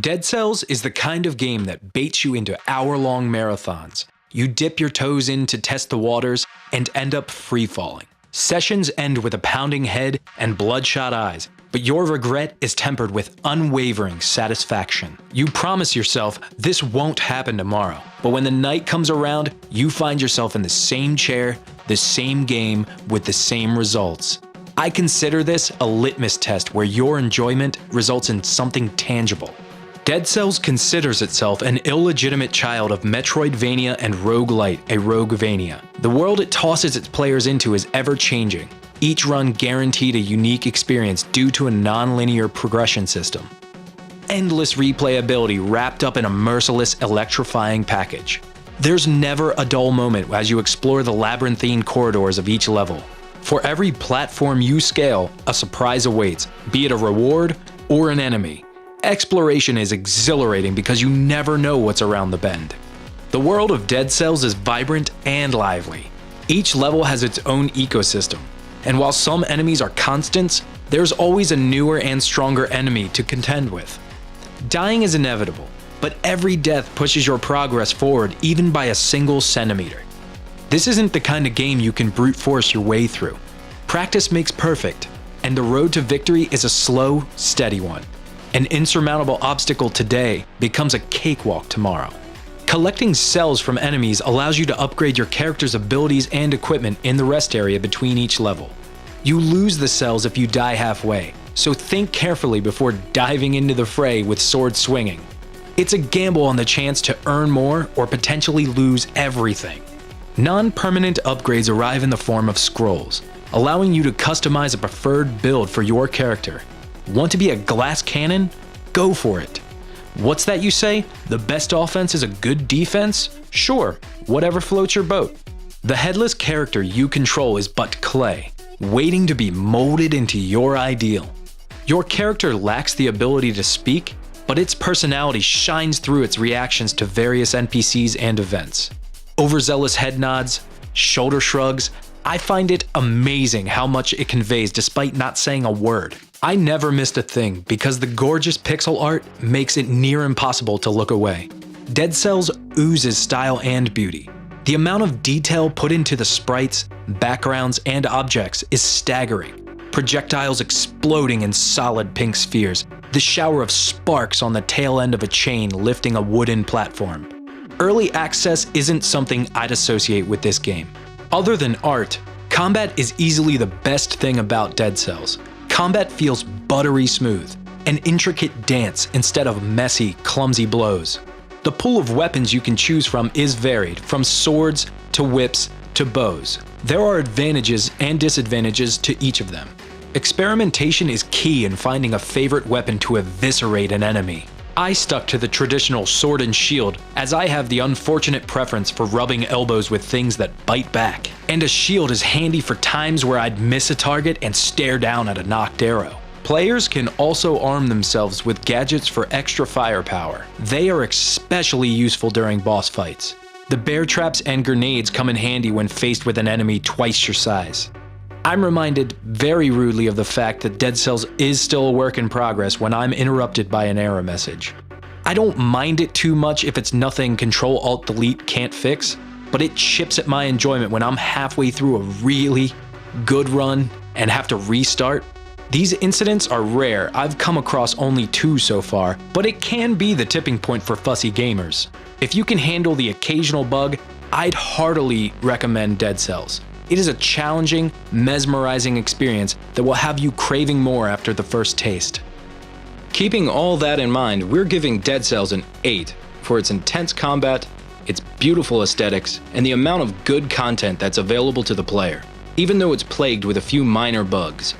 Dead Cells is the kind of game that baits you into hour-long marathons. You dip your toes in to test the waters and end up free-falling. Sessions end with a pounding head and bloodshot eyes, but your regret is tempered with unwavering satisfaction. You promise yourself this won't happen tomorrow, but when the night comes around, you find yourself in the same chair, the same game, with the same results. I consider this a litmus test where your enjoyment results in something tangible. Dead Cells considers itself an illegitimate child of Metroidvania and Rougelite, a RogueVania. The world it tosses its players into is ever-changing, each run guaranteed a unique experience due to a non-linear progression system. Endless replayability wrapped up in a merciless, electrifying package. There's never a dull moment as you explore the labyrinthine corridors of each level. For every platform you scale, a surprise awaits, be it a reward or an enemy. Exploration is exhilarating because you never know what's around the bend. The world of Dead Cells is vibrant and lively. Each level has its own ecosystem, and while some enemies are constants, there's always a newer and stronger enemy to contend with. Dying is inevitable, but every death pushes your progress forward even by a single centimeter. This isn't the kind of game you can brute force your way through. Practice makes perfect, and the road to victory is a slow, steady one. An insurmountable obstacle today becomes a cakewalk tomorrow. Collecting cells from enemies allows you to upgrade your character's abilities and equipment in the rest area between each level. You lose the cells if you die halfway, so think carefully before diving into the fray with sword swinging. It's a gamble on the chance to earn more or potentially lose everything. Non-permanent upgrades arrive in the form of scrolls, allowing you to customize a preferred build for your character. Want to be a glass cannon? Go for it. What's that you say? The best offense is a good defense? Sure, whatever floats your boat. The headless character you control is but clay, waiting to be molded into your ideal. Your character lacks the ability to speak, but its personality shines through its reactions to various NPCs and events. Overzealous head nods, shoulder shrugs, I find it amazing how much it conveys despite not saying a word. I never missed a thing because the gorgeous pixel art makes it near impossible to look away. Dead Cells oozes style and beauty. The amount of detail put into the sprites, backgrounds, and objects is staggering. Projectiles exploding in solid pink spheres, the shower of sparks on the tail end of a chain lifting a wooden platform. Early access isn't something I'd associate with this game. Other than art, combat is easily the best thing about Dead Cells. Combat feels buttery smooth, an intricate dance instead of messy, clumsy blows. The pool of weapons you can choose from is varied, from swords to whips to bows. There are advantages and disadvantages to each of them. Experimentation is key in finding a favorite weapon to eviscerate an enemy. I stuck to the traditional sword and shield, as I have the unfortunate preference for rubbing elbows with things that bite back. And a shield is handy for times where I'd miss a target and stare down at a knocked arrow. Players can also arm themselves with gadgets for extra firepower. They are especially useful during boss fights. The bear traps and grenades come in handy when faced with an enemy twice your size. I'm reminded very rudely of the fact that Dead Cells is still a work in progress when I'm interrupted by an error message. I don't mind it too much if it's nothing Control-Alt-Delete can't fix, but it chips at my enjoyment when I'm halfway through a really good run and have to restart. These incidents are rare. I've come across only 2 so far, but it can be the tipping point for fussy gamers. If you can handle the occasional bug, I'd heartily recommend Dead Cells. It is a challenging, mesmerizing experience that will have you craving more after the first taste. Keeping all that in mind, we're giving Dead Cells an 8 for its intense combat, its beautiful aesthetics, and the amount of good content that's available to the player, even though it's plagued with a few minor bugs.